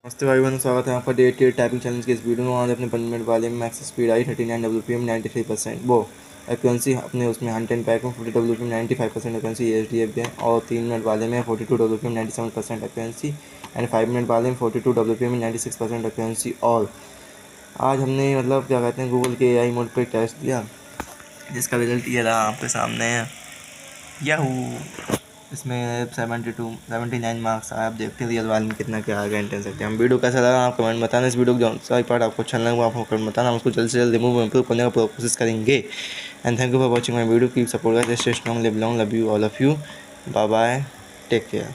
नमस्ते भाई बहनों, स्वागत है आपका डे टेट टाइपिंग चैलेंज के इस वीडियो में। आज अपने 5 मिनट वाले में मैक्स स्पीड आई 39 WPM 93%। वो एक्यूरेंसी अपने उसमें 110 पैक में 40 WPM 95% एक्यूरेंसी ESDF है। और 3 मिनट वाले में 42 WPM 97% एक्यूरेंसी एंड 5 मिनट वाले में 42 WPM 96% एक्यूरेंसी। और आज हमने मतलब क्या कहते हैं गूगल के AI मोड पर टेस्ट दिया, जिसका रिजल्ट ये रहा आपके सामने है। याहू इसमें 79 मार्क्स आए। आप देखते हैं रियल वाले में कितना क्या आ गया इंटेंस सकते हैं। हम वीडियो कैसा लगा आप कमेंट बताना। इस वीडियो को जो पार्ट आपको अच्छा लगा आप कमेंट बताना। हम उसको जल्द से जल्द रिमूव इम्प्रूव करने का कोशिश करेंगे। And thank you for watching my video. Keep support guys, stay strong, live long, love you all of you. Bye bye, take care.